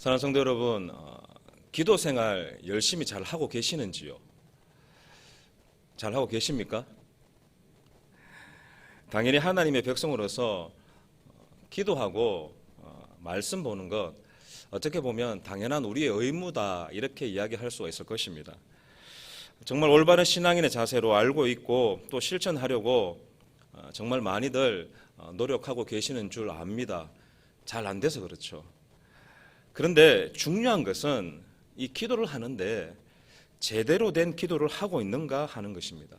사랑하는 성도 여러분, 기도 생활 열심히 잘 하고 계시는지요? 잘 하고 계십니까? 당연히 하나님의 백성으로서 기도하고 말씀 보는 것 어떻게 보면 당연한 우리의 의무다 이렇게 이야기할 수가 있을 것입니다. 정말 올바른 신앙인의 자세로 알고 있고 또 실천하려고 정말 많이들 노력하고 계시는 줄 압니다. 잘 안 돼서 그렇죠. 그런데 중요한 것은 이 기도를 하는데 제대로 된 기도를 하고 있는가 하는 것입니다.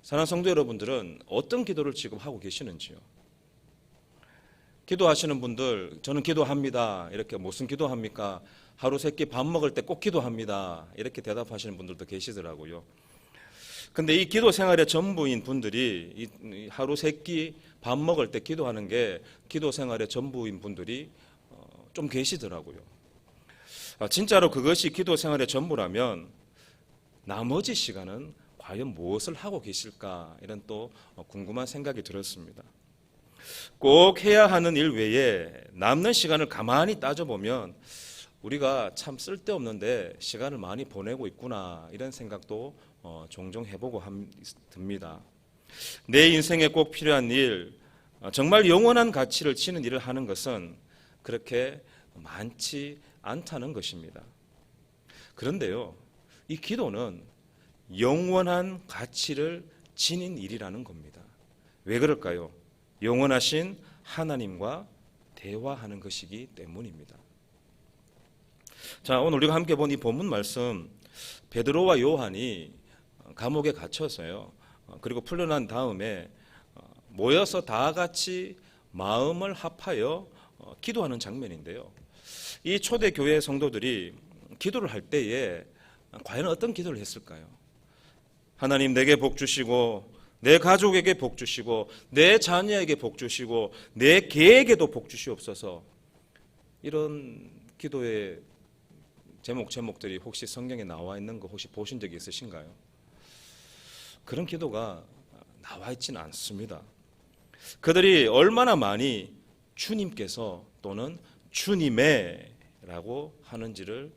사랑하는 성도 여러분들은 어떤 기도를 지금 하고 계시는지요? 기도하시는 분들, 저는 기도합니다. 이렇게 무슨 기도합니까? 하루 세 끼 밥 먹을 때 꼭 기도합니다. 이렇게 대답하시는 분들도 계시더라고요. 근데 이 기도 생활의 전부인 분들이 이 하루 세 끼 밥 먹을 때 기도하는 게 기도 생활의 전부인 분들이 좀 계시더라고요. 진짜로 그것이 기도 생활의 전부라면 나머지 시간은 과연 무엇을 하고 계실까 이런 또 궁금한 생각이 들었습니다. 꼭 해야 하는 일 외에 남는 시간을 가만히 따져보면 우리가 참 쓸데없는데 시간을 많이 보내고 있구나 이런 생각도 종종 해보고 듭니다. 내 인생에 꼭 필요한 일, 정말 영원한 가치를 지닌 일을 하는 것은 그렇게 많지 않다는 것입니다. 그런데요, 이 기도는 영원한 가치를 지닌 일이라는 겁니다. 왜 그럴까요? 영원하신 하나님과 대화하는 것이기 때문입니다. 자, 오늘 우리가 함께 본 이 본문 말씀, 베드로와 요한이 감옥에 갇혀서요. 그리고 풀려난 다음에 모여서 다 같이 마음을 합하여 기도하는 장면인데요. 이 초대교회 성도들이 기도를 할 때에 과연 어떤 기도를 했을까요? 하나님 내게 복 주시고 내 가족에게 복 주시고 내 자녀에게 복 주시고 내 개에게도 복 주시옵소서. 이런 기도의 제목들이 혹시 성경에 나와 있는 거 혹시 보신 적이 있으신가요? 그런 기도가 나와 있지는 않습니다. 그들이 얼마나 많이 주님께서 또는 주님의 라고 하는지를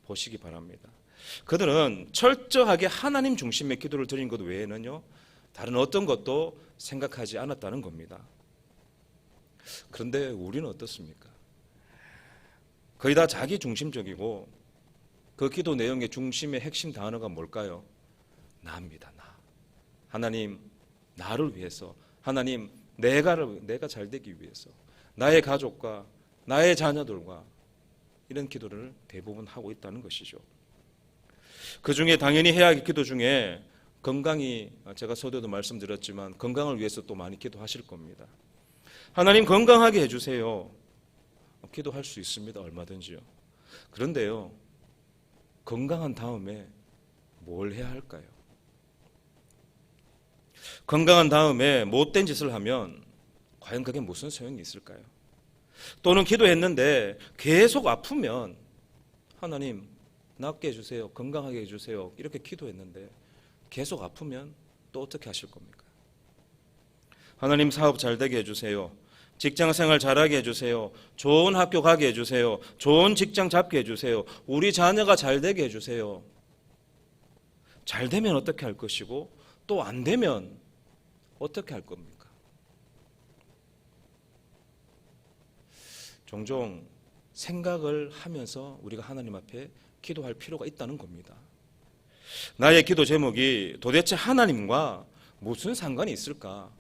보시기 바랍니다. 그들은 철저하게 하나님 중심의 기도를 드린 것 외에는요 다른 어떤 것도 생각하지 않았다는 겁니다. 그런데 우리는 어떻습니까? 거의 다 자기 중심적이고 그 기도 내용의 중심의 핵심 단어가 뭘까요? 나입니다. 나. 하나님 나를 위해서, 하나님 내가 잘 되기 위해서, 나의 가족과 나의 자녀들과 이런 기도를 대부분 하고 있다는 것이죠. 그 중에 당연히 해야 할 기도 중에 건강이, 제가 서두에도 말씀드렸지만 건강을 위해서 또 많이 기도하실 겁니다. 하나님 건강하게 해주세요. 기도할 수 있습니다. 얼마든지요. 그런데요, 건강한 다음에 뭘 해야 할까요? 건강한 다음에 못된 짓을 하면 과연 그게 무슨 소용이 있을까요? 또는 기도했는데 계속 아프면 하나님 낫게 해주세요. 건강하게 해주세요. 이렇게 기도했는데 계속 아프면 또 어떻게 하실 겁니까? 하나님 사업 잘 되게 해주세요. 직장생활 잘하게 해주세요. 좋은 학교 가게 해주세요. 좋은 직장 잡게 해주세요. 우리 자녀가 잘 되게 해주세요. 잘 되면 어떻게 할 것이고 또 안 되면 어떻게 할 겁니까? 종종 생각을 하면서 우리가 하나님 앞에 기도할 필요가 있다는 겁니다. 나의 기도 제목이 도대체 하나님과 무슨 상관이 있을까?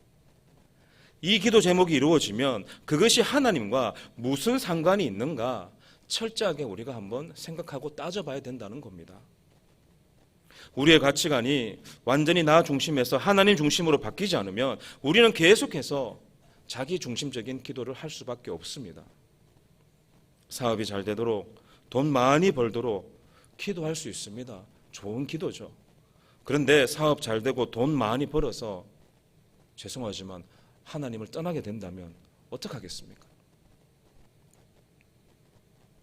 이 기도 제목이 이루어지면 그것이 하나님과 무슨 상관이 있는가 철저하게 우리가 한번 생각하고 따져봐야 된다는 겁니다. 우리의 가치관이 완전히 나 중심에서 하나님 중심으로 바뀌지 않으면 우리는 계속해서 자기 중심적인 기도를 할 수밖에 없습니다. 사업이 잘 되도록 돈 많이 벌도록 기도할 수 있습니다. 좋은 기도죠. 그런데 사업 잘 되고 돈 많이 벌어서 죄송하지만 하나님을 떠나게 된다면 어떡하겠습니까?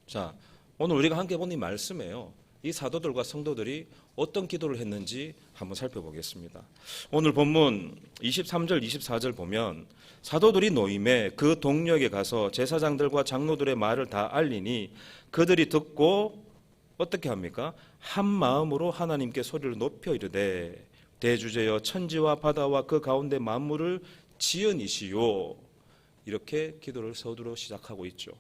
자, 오늘 우리가 함께 본 이 말씀에요. 이 사도들과 성도들이 어떤 기도를 했는지 한번 살펴보겠습니다. 오늘 본문 23절, 24절 보면 사도들이 노임에 그 동역에 가서 제사장들과 장로들의 말을 다 알리니 그들이 듣고 어떻게 합니까? 한 마음으로 하나님께 소리를 높여 이르되 대주제여 천지와 바다와 그 가운데 만물을 지으니시오. 이렇게 기도를 서두로 시작하고 있죠.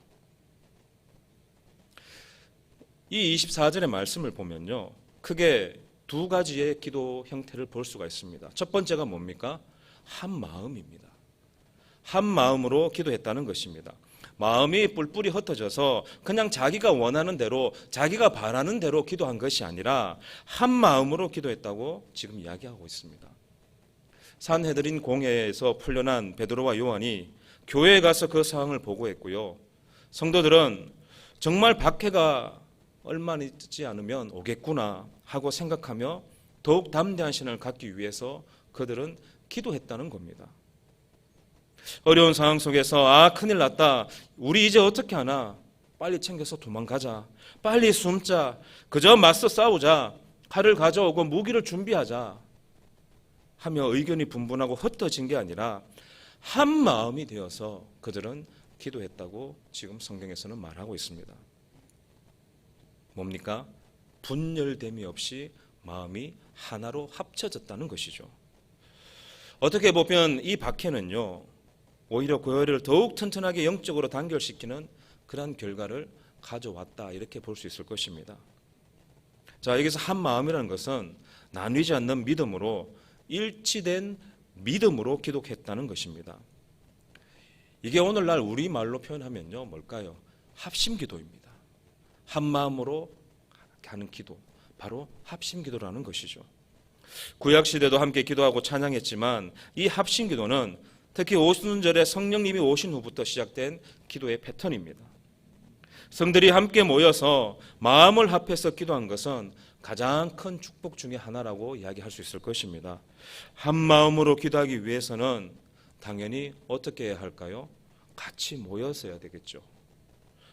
이 24절의 말씀을 보면요, 크게 두 가지의 기도 형태를 볼 수가 있습니다. 첫 번째가 뭡니까? 한 마음입니다. 한 마음으로 기도했다는 것입니다. 마음이 뿔뿔이 흩어져서 그냥 자기가 원하는 대로, 자기가 바라는 대로 기도한 것이 아니라 한 마음으로 기도했다고 지금 이야기하고 있습니다. 산헤드린 공회에서 풀려난 베드로와 요한이 교회에 가서 그 상황을 보고했고요. 성도들은 정말 박해가 얼마 있지 않으면 오겠구나 하고 생각하며 더욱 담대한 신앙을 갖기 위해서 그들은 기도했다는 겁니다. 어려운 상황 속에서 큰일 났다, 우리 이제 어떻게 하나, 빨리 챙겨서 도망가자, 빨리 숨자, 그저 맞서 싸우자, 칼을 가져오고 무기를 준비하자 하며 의견이 분분하고 흩어진 게 아니라 한 마음이 되어서 그들은 기도했다고 지금 성경에서는 말하고 있습니다. 뭡니까? 분열됨이 없이 마음이 하나로 합쳐졌다는 것이죠. 어떻게 보면 이 박해는요, 오히려 교회를 더욱 튼튼하게 영적으로 단결시키는 그런 결과를 가져왔다, 이렇게 볼 수 있을 것입니다. 자, 여기서 한 마음이라는 것은 나뉘지 않는 믿음으로, 일치된 믿음으로 기도했다는 것입니다. 이게 오늘날 우리말로 표현하면요, 뭘까요? 합심기도입니다. 한 마음으로 하는 기도, 바로 합심기도라는 것이죠. 구약시대도 함께 기도하고 찬양했지만 이 합심기도는 특히 오순절에 성령님이 오신 후부터 시작된 기도의 패턴입니다. 성들이 함께 모여서 마음을 합해서 기도한 것은 가장 큰 축복 중에 하나라고 이야기할 수 있을 것입니다. 한 마음으로 기도하기 위해서는 당연히 어떻게 해야 할까요? 같이 모여서 해야 되겠죠.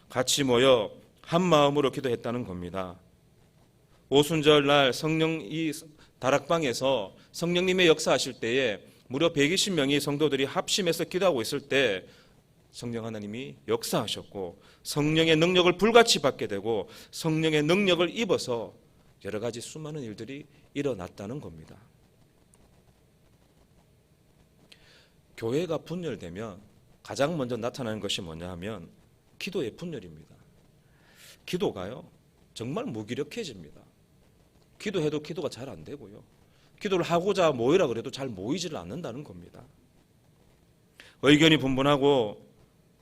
같이 모여 한 마음으로 기도했다는 겁니다. 오순절 날 이 다락방에서 성령님의 역사하실 때에 무려 120명이 성도들이 합심해서 기도하고 있을 때 성령 하나님이 역사하셨고 성령의 능력을 불같이 받게 되고 성령의 능력을 입어서 여러 가지 수많은 일들이 일어났다는 겁니다. 교회가 분열되면 가장 먼저 나타나는 것이 뭐냐 하면 기도의 분열입니다. 기도가요, 정말 무기력해집니다. 기도해도 기도가 잘 안 되고요. 기도를 하고자 모이라 그래도 잘 모이지를 않는다는 겁니다. 의견이 분분하고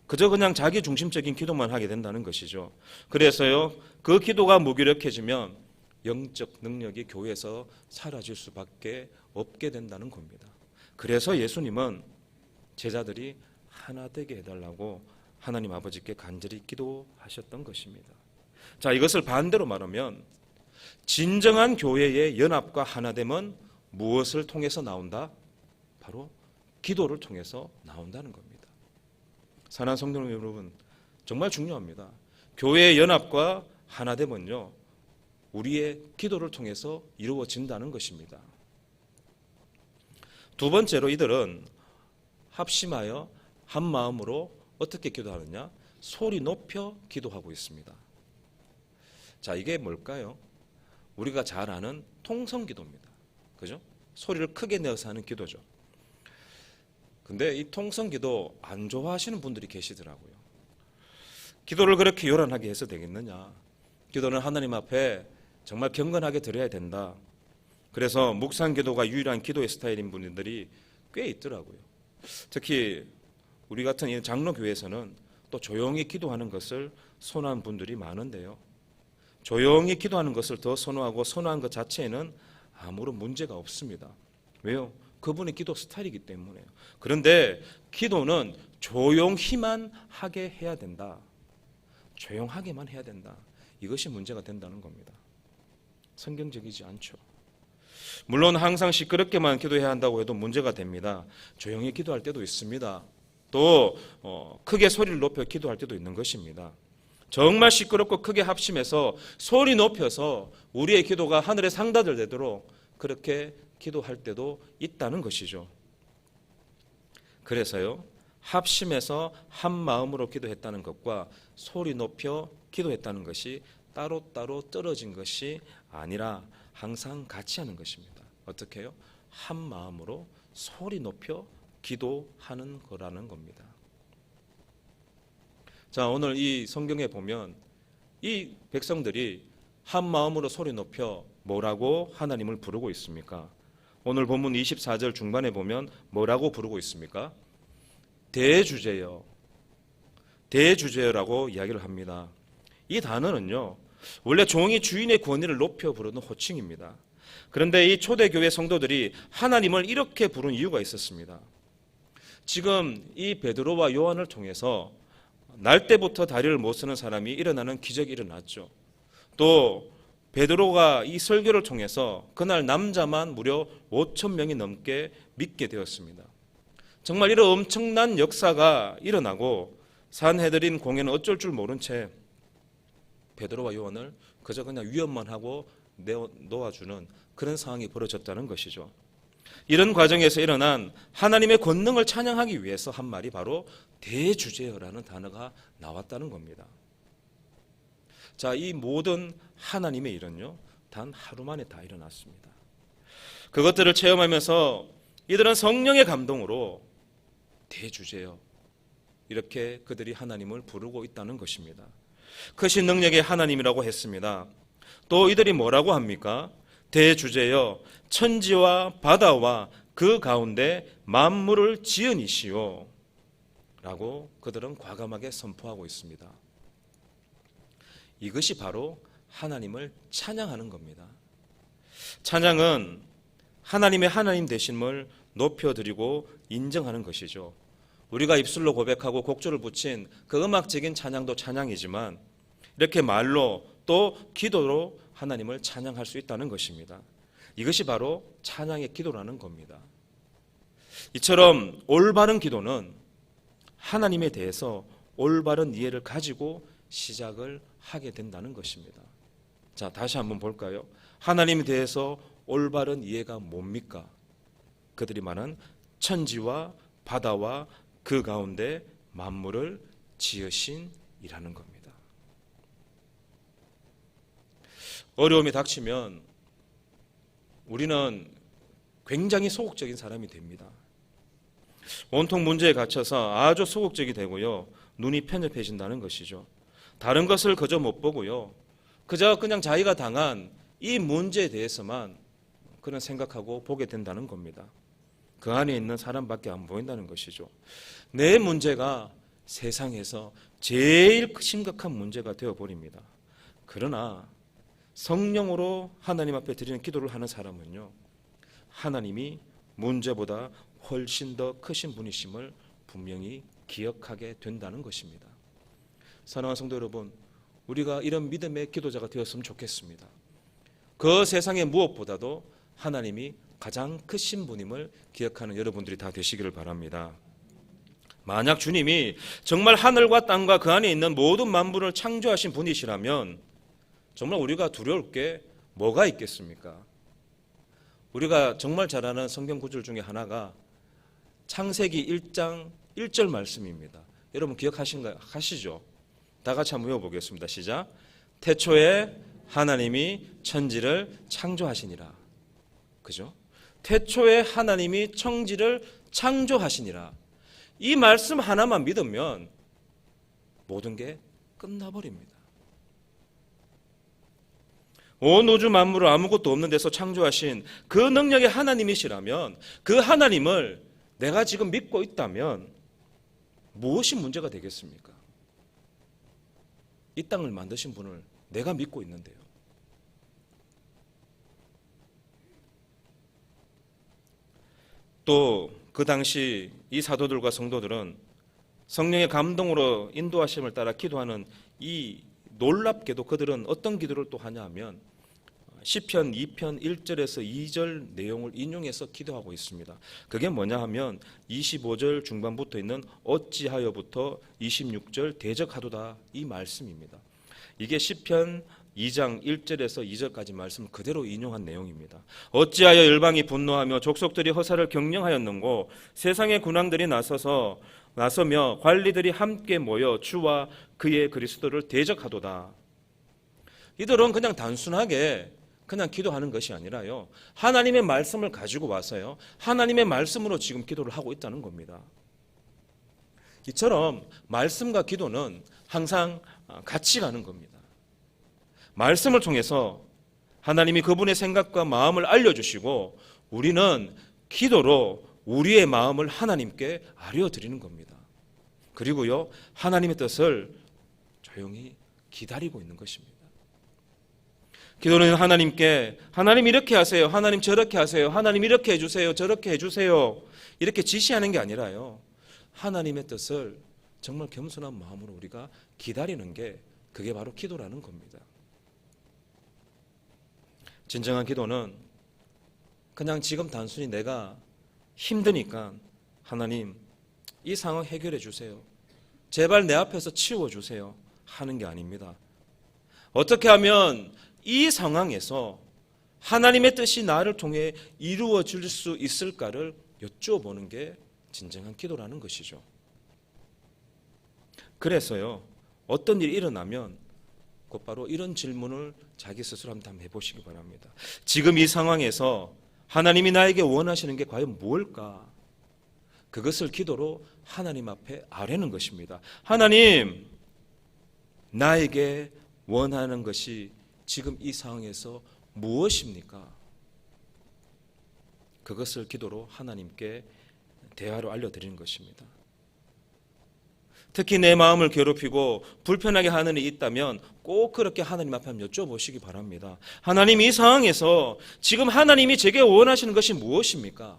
그저 그냥 자기 중심적인 기도만 하게 된다는 것이죠. 그래서요, 그 기도가 무기력해지면 영적 능력이 교회에서 사라질 수밖에 없게 된다는 겁니다. 그래서 예수님은 제자들이 하나 되게 해달라고 하나님 아버지께 간절히 기도하셨던 것입니다. 자, 이것을 반대로 말하면 진정한 교회의 연합과 하나됨은 무엇을 통해서 나온다? 바로 기도를 통해서 나온다는 겁니다. 사랑하는 성도 여러분, 정말 중요합니다. 교회의 연합과 하나됨은요, 우리의 기도를 통해서 이루어진다는 것입니다. 두 번째로 이들은 합심하여 한 마음으로 어떻게 기도하느냐? 소리 높여 기도하고 있습니다. 자, 이게 뭘까요? 우리가 잘 아는 통성기도입니다. 그죠? 소리를 크게 내어서 하는 기도죠. 근데 이 통성기도 안 좋아하시는 분들이 계시더라고요. 기도를 그렇게 요란하게 해서 되겠느냐? 기도는 하나님 앞에 정말 경건하게 드려야 된다. 그래서 묵상기도가 유일한 기도의 스타일인 분들이 꽤 있더라고요. 특히 우리 같은 이 장로교회에서는 또 조용히 기도하는 것을 선호하는 분들이 많은데요. 조용히 기도하는 것을 더 선호하고 선호한 것 자체에는 아무런 문제가 없습니다. 왜요? 그분의 기도 스타일이기 때문에요. 그런데 기도는 조용히만 하게 해야 된다. 조용하게만 해야 된다. 이것이 문제가 된다는 겁니다. 성경적이지 않죠. 물론 항상 시끄럽게만 기도해야 한다고 해도 문제가 됩니다. 조용히 기도할 때도 있습니다. 또 크게 소리를 높여 기도할 때도 있는 것입니다. 정말 시끄럽고 크게 합심해서 소리 높여서 우리의 기도가 하늘에 상다들 되도록 그렇게 기도할 때도 있다는 것이죠. 그래서요, 합심해서 한 마음으로 기도했다는 것과 소리 높여 기도했다는 것이 따로따로 떨어진 것이 아니라 항상 같이 하는 것입니다. 어떻게 해요? 한 마음으로 소리 높여 기도하는 거라는 겁니다. 자, 오늘 이 성경에 보면 이 백성들이 한 마음으로 소리 높여 뭐라고 하나님을 부르고 있습니까? 오늘 본문 24절 중반에 보면 뭐라고 부르고 있습니까? 대주제여, 대주제여라고 이야기를 합니다. 이 단어는요, 원래 종이 주인의 권위를 높여 부르는 호칭입니다. 그런데 이 초대교회 성도들이 하나님을 이렇게 부른 이유가 있었습니다. 지금 이 베드로와 요한을 통해서 날 때부터 다리를 못 쓰는 사람이 일어나는 기적이 일어났죠. 또 베드로가 이 설교를 통해서 그날 남자만 무려 5천 명이 넘게 믿게 되었습니다. 정말 이런 엄청난 역사가 일어나고 산헤드린 공회는 어쩔 줄 모른 채 베드로와 요한을 그저 그냥 위협만 하고 놓아주는 그런 상황이 벌어졌다는 것이죠. 이런 과정에서 일어난 하나님의 권능을 찬양하기 위해서 한 말이 바로 대주제어라는 단어가 나왔다는 겁니다. 자, 이 모든 하나님의 일은요, 단 하루 만에 다 일어났습니다. 그것들을 체험하면서 이들은 성령의 감동으로 대주제어, 이렇게 그들이 하나님을 부르고 있다는 것입니다. 크신 능력의 하나님이라고 했습니다. 또 이들이 뭐라고 합니까? 대주제여, 천지와 바다와 그 가운데 만물을 지은 이시오 라고 그들은 과감하게 선포하고 있습니다. 이것이 바로 하나님을 찬양하는 겁니다. 찬양은 하나님의 하나님 되심을 높여드리고 인정하는 것이죠. 우리가 입술로 고백하고 곡조를 붙인 그 음악적인 찬양도 찬양이지만 이렇게 말로 또 기도로 하나님을 찬양할 수 있다는 것입니다. 이것이 바로 찬양의 기도라는 겁니다. 이처럼 올바른 기도는 하나님에 대해서 올바른 이해를 가지고 시작을 하게 된다는 것입니다. 자, 다시 한번 볼까요? 하나님에 대해서 올바른 이해가 뭡니까? 그들이 말한 천지와 바다와 그 가운데 만물을 지으신 이라는 겁니다. 어려움이 닥치면 우리는 굉장히 소극적인 사람이 됩니다. 온통 문제에 갇혀서 아주 소극적이 되고요, 눈이 편협해진다는 것이죠. 다른 것을 그저 못 보고요, 그저 그냥 자기가 당한 이 문제에 대해서만 그런 생각하고 보게 된다는 겁니다. 그 안에 있는 사람밖에 안 보인다는 것이죠. 내 문제가 세상에서 제일 심각한 문제가 되어버립니다. 그러나 성령으로 하나님 앞에 드리는 기도를 하는 사람은요, 하나님이 문제보다 훨씬 더 크신 분이심을 분명히 기억하게 된다는 것입니다. 사랑하는 성도 여러분, 우리가 이런 믿음의 기도자가 되었으면 좋겠습니다. 그 세상의 무엇보다도 하나님이 가장 크신 분임을 기억하는 여러분들이 다 되시기를 바랍니다. 만약 주님이 정말 하늘과 땅과 그 안에 있는 모든 만물을 창조하신 분이시라면 정말 우리가 두려울 게 뭐가 있겠습니까? 우리가 정말 잘 아는 성경 구절 중에 하나가 창세기 1장 1절 말씀입니다. 여러분 기억하시죠? 다 같이 한번 외워보겠습니다. 시작. 태초에 하나님이 천지를 창조하시니라. 그죠? 태초에 하나님이 천지를 창조하시니라. 이 말씀 하나만 믿으면 모든 게 끝나버립니다. 온 우주 만물을 아무것도 없는 데서 창조하신 그 능력의 하나님이시라면, 그 하나님을 내가 지금 믿고 있다면 무엇이 문제가 되겠습니까? 이 땅을 만드신 분을 내가 믿고 있는데요. 또 그 당시 이 사도들과 성도들은 성령의 감동으로 인도하심을 따라 기도하는 이 놀랍게도 그들은 어떤 기도를 또 하냐 하면 시편 2편 1절에서 2절 내용을 인용해서 기도하고 있습니다. 그게 뭐냐 하면 25절 중반부터 있는 어찌하여부터 26절 대적하도다 이 말씀입니다. 이게 시편 2장 1절에서 2절까지 말씀을 그대로 인용한 내용입니다. 어찌하여 열방이 분노하며 족속들이 허사를 경영하였는고 세상의 군왕들이 나서며 관리들이 함께 모여 주와 그의 그리스도를 대적하도다. 이들은 그냥 단순하게 그냥 기도하는 것이 아니라요, 하나님의 말씀을 가지고 와서요, 하나님의 말씀으로 지금 기도를 하고 있다는 겁니다. 이처럼 말씀과 기도는 항상 같이 가는 겁니다. 말씀을 통해서 하나님이 그분의 생각과 마음을 알려주시고 우리는 기도로 우리의 마음을 하나님께 알려드리는 겁니다. 그리고요, 하나님의 뜻을 조용히 기다리고 있는 것입니다. 기도는 하나님께 하나님 이렇게 하세요, 하나님 저렇게 하세요, 하나님 이렇게 해주세요, 저렇게 해주세요 이렇게 지시하는 게 아니라요, 하나님의 뜻을 정말 겸손한 마음으로 우리가 기다리는 게 그게 바로 기도라는 겁니다. 진정한 기도는 그냥 지금 단순히 내가 힘드니까 하나님 이 상황 해결해 주세요, 제발 내 앞에서 치워 주세요 하는 게 아닙니다. 어떻게 하면 이 상황에서 하나님의 뜻이 나를 통해 이루어질 수 있을까를 여쭤보는 게 진정한 기도라는 것이죠. 그래서요, 어떤 일이 일어나면 곧바로 이런 질문을 자기 스스로 한번 해보시기 바랍니다. 지금 이 상황에서 하나님이 나에게 원하시는 게 과연 무엇일까? 그것을 기도로 하나님 앞에 아뢰는 것입니다. 하나님, 나에게 원하는 것이 지금 이 상황에서 무엇입니까? 그것을 기도로 하나님께 대화로 알려드리는 것입니다. 특히 내 마음을 괴롭히고 불편하게 하는 일이 있다면 꼭 그렇게 하나님 앞에 한번 여쭤보시기 바랍니다. 하나님, 이 상황에서 지금 하나님이 제게 원하시는 것이 무엇입니까?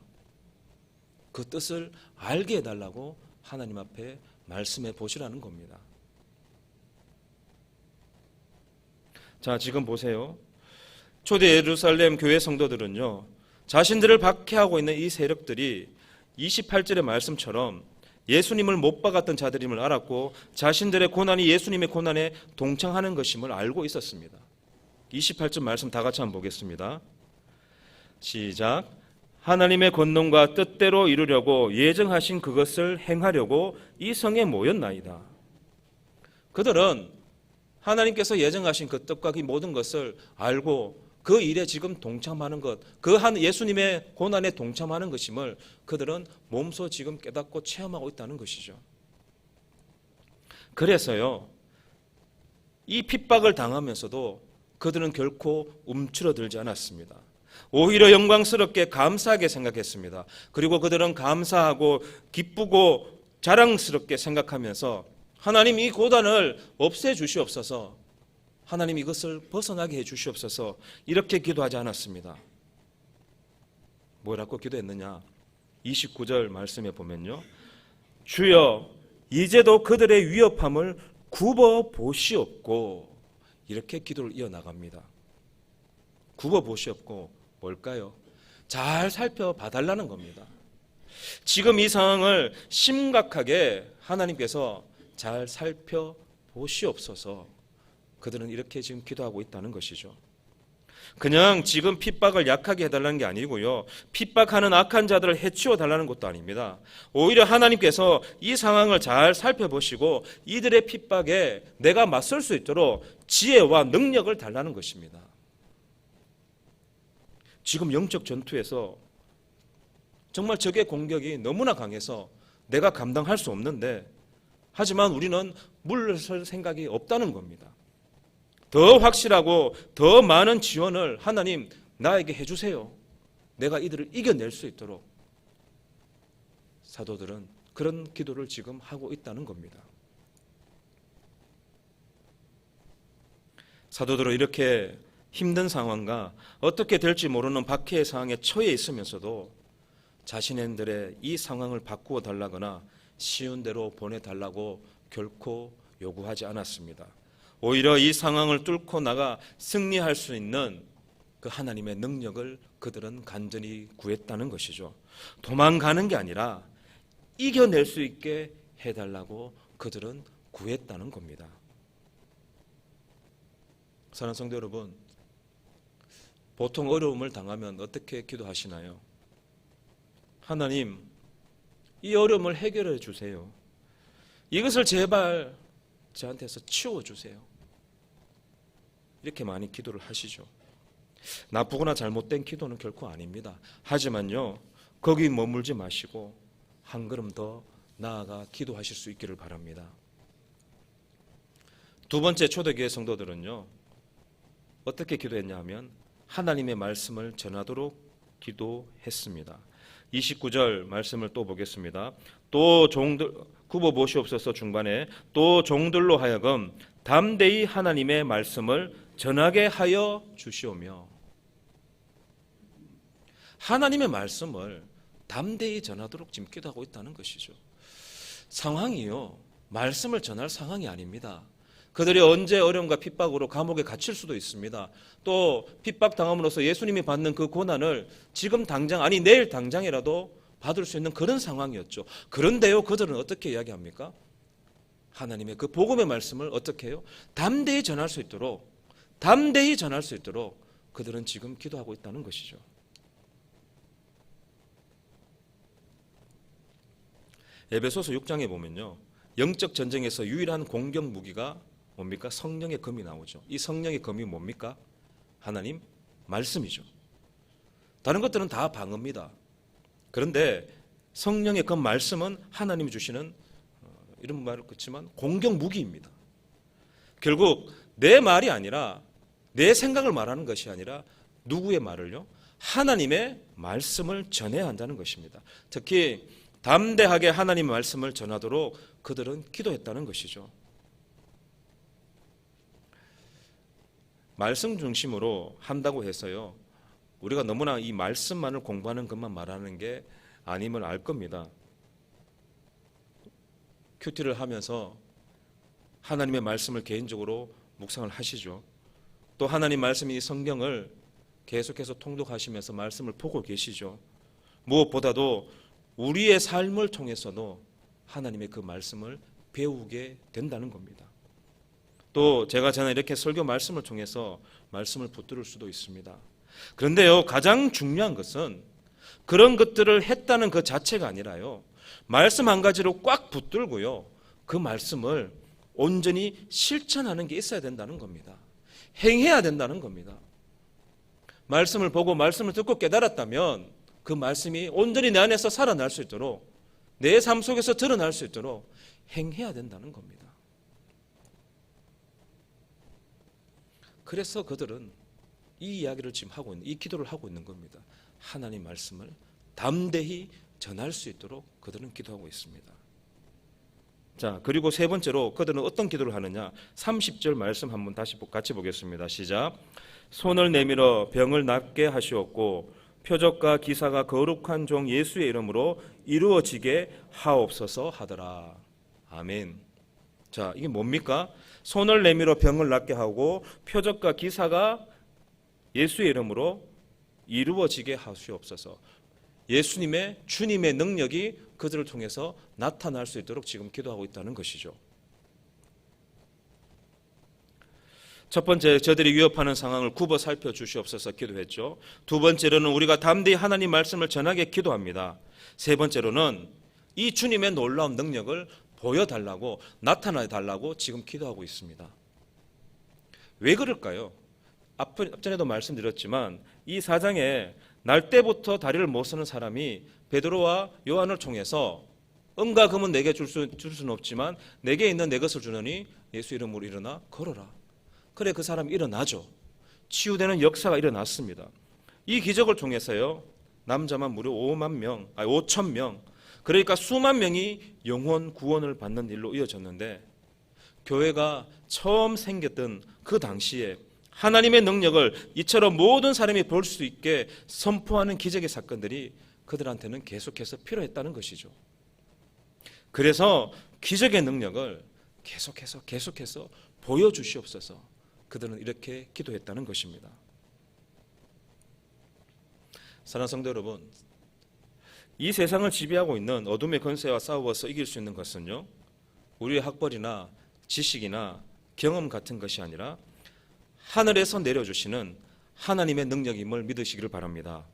그 뜻을 알게 해달라고 하나님 앞에 말씀해 보시라는 겁니다. 자, 지금 보세요. 초대 예루살렘 교회 성도들은요, 자신들을 박해하고 있는 이 세력들이 28절의 말씀처럼 예수님을 못 박았던 자들임을 알았고 자신들의 고난이 예수님의 고난에 동참하는 것임을 알고 있었습니다. 28절 말씀 다 같이 한번 보겠습니다. 시작. 하나님의 권능과 뜻대로 이루려고 예정하신 그것을 행하려고 이 성에 모였나이다. 그들은 하나님께서 예정하신 그 뜻과 그 모든 것을 알고 그 일에 지금 동참하는 것, 그 한 예수님의 고난에 동참하는 것임을 그들은 몸소 지금 깨닫고 체험하고 있다는 것이죠. 그래서요, 이 핍박을 당하면서도 그들은 결코 움츠러들지 않았습니다. 오히려 영광스럽게 감사하게 생각했습니다. 그리고 그들은 감사하고 기쁘고 자랑스럽게 생각하면서 하나님, 이 고난을 없애 주시옵소서, 하나님 이것을 벗어나게 해 주시옵소서 이렇게 기도하지 않았습니다. 뭐라고 기도했느냐? 29절 말씀에 보면요, 주여 이제도 그들의 위협함을 굽어 보시옵고, 이렇게 기도를 이어나갑니다. 굽어 보시옵고 뭘까요? 잘 살펴봐달라는 겁니다. 지금 이 상황을 심각하게 하나님께서 잘 살펴보시옵소서, 그들은 이렇게 지금 기도하고 있다는 것이죠. 그냥 지금 핍박을 약하게 해달라는 게 아니고요, 핍박하는 악한 자들을 해치워 달라는 것도 아닙니다. 오히려 하나님께서 이 상황을 잘 살펴보시고 이들의 핍박에 내가 맞설 수 있도록 지혜와 능력을 달라는 것입니다. 지금 영적 전투에서 정말 적의 공격이 너무나 강해서 내가 감당할 수 없는데, 하지만 우리는 물러설 생각이 없다는 겁니다. 더 확실하고 더 많은 지원을 하나님 나에게 해주세요. 내가 이들을 이겨낼 수 있도록. 사도들은 그런 기도를 지금 하고 있다는 겁니다. 사도들은 이렇게 힘든 상황과 어떻게 될지 모르는 박해의 상황에 처해 있으면서도 자신들의 이 상황을 바꾸어 달라거나 쉬운 대로 보내달라고 결코 요구하지 않았습니다. 오히려 이 상황을 뚫고 나가 승리할 수 있는 그 하나님의 능력을 그들은 간절히 구했다는 것이죠. 도망가는 게 아니라 이겨낼 수 있게 해달라고 그들은 구했다는 겁니다. 사랑하는 성도 여러분, 보통 어려움을 당하면 어떻게 기도하시나요? 하나님, 이 어려움을 해결해 주세요. 이것을 제발 저한테서 치워주세요. 이렇게 많이 기도를 하시죠. 나쁘거나 잘못된 기도는 결코 아닙니다. 하지만요, 거기 머물지 마시고 한 걸음 더 나아가 기도하실 수 있기를 바랍니다. 두 번째, 초대교회 성도들은요, 어떻게 기도했냐 하면 하나님의 말씀을 전하도록 기도했습니다. 29절 말씀을 또 보겠습니다. 또 종들 굽어 보시옵소서 중반에 또 종들로 하여금 담대히 하나님의 말씀을 전하게 하여 주시오며, 하나님의 말씀을 담대히 전하도록 지금 기도하고 있다는 것이죠. 상황이요, 말씀을 전할 상황이 아닙니다. 그들이 언제 어려움과 핍박으로 감옥에 갇힐 수도 있습니다. 또 핍박당함으로써 예수님이 받는 그 고난을 지금 당장, 아니 내일 당장이라도 받을 수 있는 그런 상황이었죠. 그런데요, 그들은 어떻게 이야기합니까? 하나님의 그 복음의 말씀을 어떻게 해요? 담대히 전할 수 있도록, 담대히 전할 수 있도록 그들은 지금 기도하고 있다는 것이죠. 에베소서 6장에 보면요, 영적 전쟁에서 유일한 공격 무기가 뭡니까? 성령의 검이 나오죠. 이 성령의 검이 뭡니까? 하나님 말씀이죠. 다른 것들은 다 방어입니다. 그런데 성령의 검 말씀은 하나님이 주시는, 이런 말을 그렇지만 공격 무기입니다. 결국 내 말이 아니라, 내 생각을 말하는 것이 아니라 누구의 말을요? 하나님의 말씀을 전해야 한다는 것입니다. 특히 담대하게 하나님의 말씀을 전하도록 그들은 기도했다는 것이죠. 말씀 중심으로 한다고 해서요, 우리가 너무나 이 말씀만을 공부하는 것만 말하는 게 아님을 알 겁니다. 큐티를 하면서 하나님의 말씀을 개인적으로 묵상을 하시죠. 또 하나님 말씀이 성경을 계속해서 통독하시면서 말씀을 보고 계시죠. 무엇보다도 우리의 삶을 통해서도 하나님의 그 말씀을 배우게 된다는 겁니다. 또 제가 전에 이렇게 설교 말씀을 통해서 말씀을 붙들을 수도 있습니다. 그런데요, 가장 중요한 것은 그런 것들을 했다는 그 자체가 아니라요, 말씀 한 가지로 꽉 붙들고요, 그 말씀을 온전히 실천하는 게 있어야 된다는 겁니다. 행해야 된다는 겁니다. 말씀을 보고 말씀을 듣고 깨달았다면 그 말씀이 온전히 내 안에서 살아날 수 있도록, 내 삶 속에서 드러날 수 있도록 행해야 된다는 겁니다. 그래서 그들은 이 이야기를 지금 하고 있는, 이 기도를 하고 있는 겁니다. 하나님 말씀을 담대히 전할 수 있도록 그들은 기도하고 있습니다. 자, 그리고 세 번째로 그들은 어떤 기도를 하느냐? 30절 말씀 한번 다시 같이 보겠습니다. 시작. 손을 내밀어 병을 낫게 하시옵고 표적과 기사가 거룩한 종 예수의 이름으로 이루어지게 하옵소서 하더라. 아멘. 자, 이게 뭡니까? 손을 내밀어 병을 낫게 하고 표적과 기사가 예수의 이름으로 이루어지게 하시옵소서. 예수님의, 주님의 능력이 그들을 통해서 나타날 수 있도록 지금 기도하고 있다는 것이죠. 첫 번째, 저들이 위협하는 상황을 굽어 살펴주시옵소서 기도했죠. 두 번째로는 우리가 담대히 하나님 말씀을 전하게 기도합니다. 세 번째로는 이 주님의 놀라운 능력을 보여달라고, 나타나달라고 지금 기도하고 있습니다. 왜 그럴까요? 앞전에도 말씀드렸지만 이 4장에 날 때부터 다리를 못 쓰는 사람이 베드로와 요한을 통해서 은과 금은 내게 줄 수는 없지만 내게 있는 내 것을 주느니 예수 이름으로 일어나 걸어라. 그래, 그 사람이 일어나죠. 치유되는 역사가 일어났습니다. 이 기적을 통해서요, 남자만 무려 5천 명, 그러니까 수만 명이 영혼 구원을 받는 일로 이어졌는데, 교회가 처음 생겼던 그 당시에 하나님의 능력을 이처럼 모든 사람이 볼 수 있게 선포하는 기적의 사건들이 그들한테는 계속해서 필요했다는 것이죠. 그래서 기적의 능력을 계속해서 보여주시옵소서, 그들은 이렇게 기도했다는 것입니다. 사랑하는 성도 여러분, 이 세상을 지배하고 있는 어둠의 권세와 싸워서 이길 수 있는 것은요, 우리의 학벌이나 지식이나 경험 같은 것이 아니라 하늘에서 내려주시는 하나님의 능력임을 믿으시기를 바랍니다.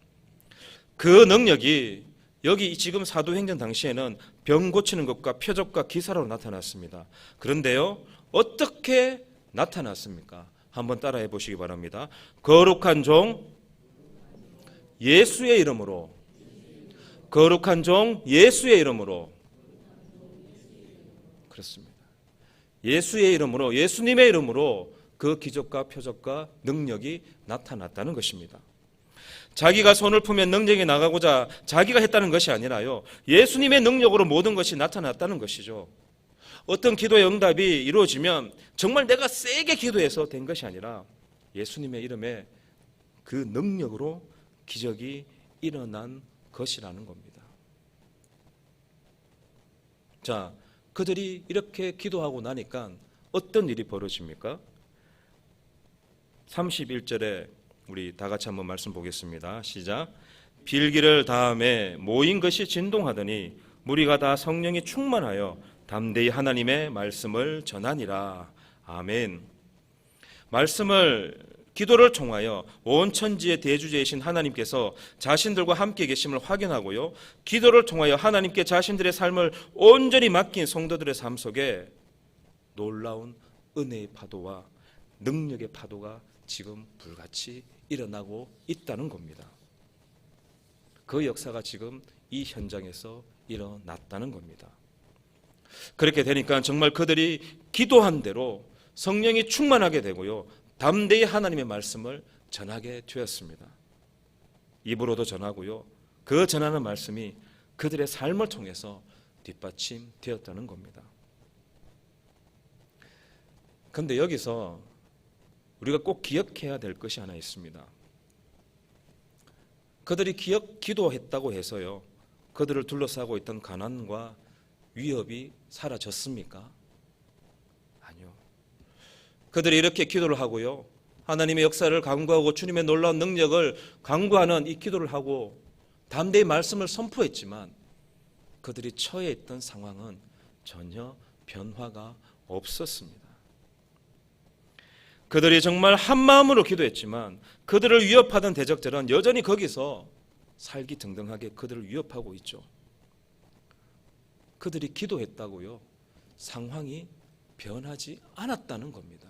그 능력이 여기 지금 사도행전 당시에는 병 고치는 것과 표적과 기사로 나타났습니다. 그런데요, 어떻게 나타났습니까? 한번 따라해 보시기 바랍니다. 거룩한 종 예수의 이름으로, 거룩한 종 예수의 이름으로. 그렇습니다. 예수의 이름으로, 예수님의 이름으로 그 기적과 표적과 능력이 나타났다는 것입니다. 자기가 손을 풀면 능력이 나가고자 자기가 했다는 것이 아니라요, 예수님의 능력으로 모든 것이 나타났다는 것이죠. 어떤 기도의 응답이 이루어지면 정말 내가 세게 기도해서 된 것이 아니라 예수님의 이름에 그 능력으로 기적이 일어난 것이라는 겁니다. 자, 그들이 이렇게 기도하고 나니까 어떤 일이 벌어집니까? 31절에 우리 다 같이 한번 말씀 보겠습니다. 시작. 빌기를 다음에 모인 것이 진동하더니 무리가 다 성령이 충만하여 담대히 하나님의 말씀을 전하니라. 아멘. 기도를 통하여 온 천지의 대주제이신 하나님께서 자신들과 함께 계심을 확인하고요, 기도를 통하여 하나님께 자신들의 삶을 온전히 맡긴 성도들의 삶 속에 놀라운 은혜의 파도와 능력의 파도가 지금 불같이 일어나고 있다는 겁니다. 그 역사가 지금 이 현장에서 일어났다는 겁니다. 그렇게 되니까 정말 그들이 기도한 대로 성령이 충만하게 되고요, 담대히 하나님의 말씀을 전하게 되었습니다. 입으로도 전하고요, 그 전하는 말씀이 그들의 삶을 통해서 뒷받침되었다는 겁니다. 그런데 여기서 우리가 꼭 기억해야 될 것이 하나 있습니다. 그들이 기도했다고 해서요, 그들을 둘러싸고 있던 가난과 위협이 사라졌습니까? 아니요. 그들이 이렇게 기도를 하고요, 하나님의 역사를 간구하고 주님의 놀라운 능력을 간구하는 이 기도를 하고 담대히 말씀을 선포했지만 그들이 처해 있던 상황은 전혀 변화가 없었습니다. 그들이 정말 한 마음으로 기도했지만 그들을 위협하던 대적들은 여전히 거기서 살기등등하게 그들을 위협하고 있죠. 그들이 기도했다고요, 상황이 변하지 않았다는 겁니다.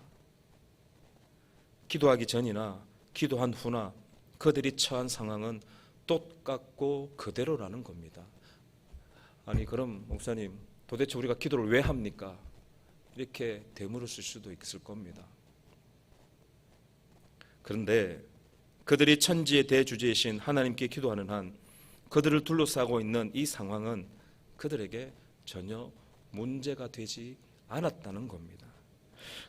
기도하기 전이나 기도한 후나 그들이 처한 상황은 똑같고 그대로라는 겁니다. 아니, 그럼 목사님, 도대체 우리가 기도를 왜 합니까? 이렇게 되물었을 수도 있을 겁니다. 그런데 그들이 천지의 대주제이신 하나님께 기도하는 한 그들을 둘러싸고 있는 이 상황은 그들에게 전혀 문제가 되지 않았다는 겁니다.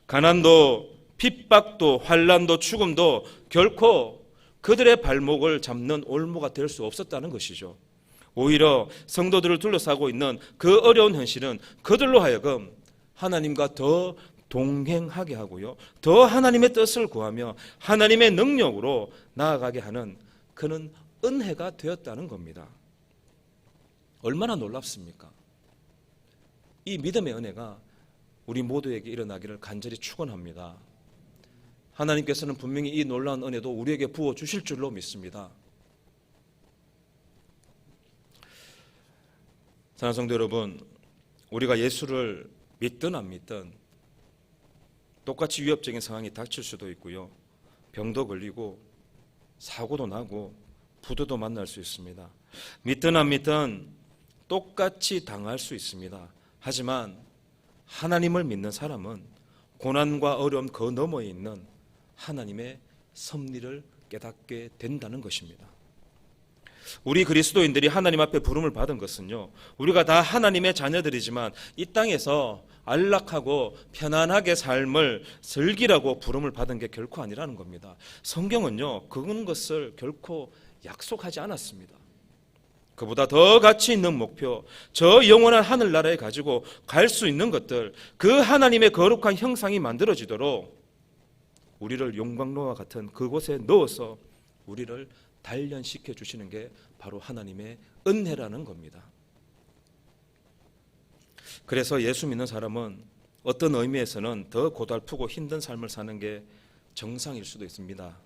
가난도 핍박도 환난도 죽음도 결코 그들의 발목을 잡는 올무가 될 수 없었다는 것이죠. 오히려 성도들을 둘러싸고 있는 그 어려운 현실은 그들로 하여금 하나님과 더 동행하게 하고요, 더 하나님의 뜻을 구하며 하나님의 능력으로 나아가게 하는 그는 은혜가 되었다는 겁니다. 얼마나 놀랍습니까? 이 믿음의 은혜가 우리 모두에게 일어나기를 간절히 축원합니다. 하나님께서는 분명히 이 놀라운 은혜도 우리에게 부어주실 줄로 믿습니다. 사랑하는 성도 여러분, 우리가 예수를 믿든 안 믿든 똑같이 위협적인 상황이 닥칠 수도 있고요, 병도 걸리고 사고도 나고 부도도 만날 수 있습니다. 믿든 안 믿든 똑같이 당할 수 있습니다. 하지만 하나님을 믿는 사람은 고난과 어려움 그 너머에 있는 하나님의 섭리를 깨닫게 된다는 것입니다. 우리 그리스도인들이 하나님 앞에 부름을 받은 것은요, 우리가 다 하나님의 자녀들이지만 이 땅에서 안락하고 편안하게 삶을 즐기라고 부름을 받은 게 결코 아니라는 겁니다. 성경은요, 그런 것을 결코 약속하지 않았습니다. 그보다 더 가치 있는 목표, 저 영원한 하늘나라에 가지고 갈 수 있는 것들, 그 하나님의 거룩한 형상이 만들어지도록 우리를 용광로와 같은 그곳에 넣어서 우리를 단련시켜 주시는 게 바로 하나님의 은혜라는 겁니다. 그래서 예수 믿는 사람은 어떤 의미에서는 더 고달프고 힘든 삶을 사는 게 정상일 수도 있습니다.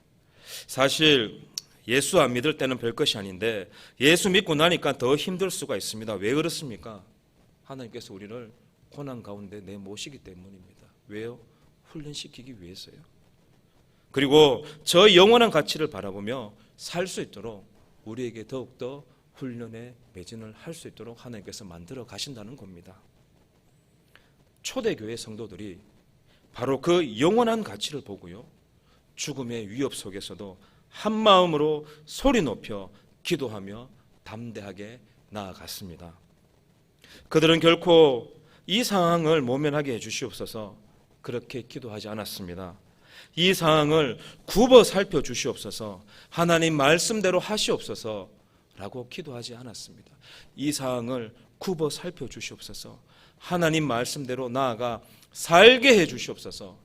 사실 예수 안 믿을 때는 별것이 아닌데 예수 믿고 나니까 더 힘들 수가 있습니다. 왜 그렇습니까? 하나님께서 우리를 고난 가운데 내모시기 때문입니다. 왜요? 훈련시키기 위해서요. 그리고 저 영원한 가치를 바라보며 살 수 있도록 우리에게 더욱더 훈련에 매진을 할 수 있도록 하나님께서 만들어 가신다는 겁니다. 초대교회 성도들이 바로 그 영원한 가치를 보고요, 죽음의 위협 속에서도 한 마음으로 소리 높여 기도하며 담대하게 나아갔습니다. 그들은 결코 이 상황을 모면하게 해주시옵소서 그렇게 기도하지 않았습니다. 이 상황을 굽어 살펴 주시옵소서, 하나님 말씀대로 하시옵소서 라고 기도하지 않았습니다. 이 상황을 굽어 살펴 주시옵소서, 하나님 말씀대로 나아가 살게 해 주시옵소서,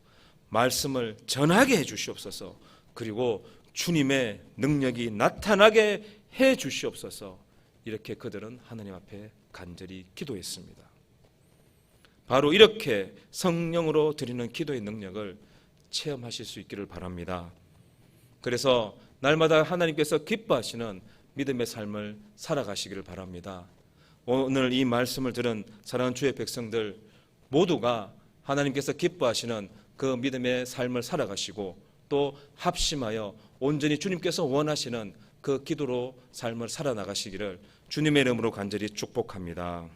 말씀을 전하게 해 주시옵소서, 그리고 주님의 능력이 나타나게 해 주시옵소서, 이렇게 그들은 하나님 앞에 간절히 기도했습니다. 바로 이렇게 성령으로 드리는 기도의 능력을 체험하실 수 있기를 바랍니다. 그래서 날마다 하나님께서 기뻐하시는 믿음의 삶을 살아가시기를 바랍니다. 오늘 이 말씀을 들은 사랑하는 주의 백성들 모두가 하나님께서 기뻐하시는 그 믿음의 삶을 살아가시고 또 합심하여 온전히 주님께서 원하시는 그 기도로 삶을 살아나가시기를 주님의 이름으로 간절히 축복합니다.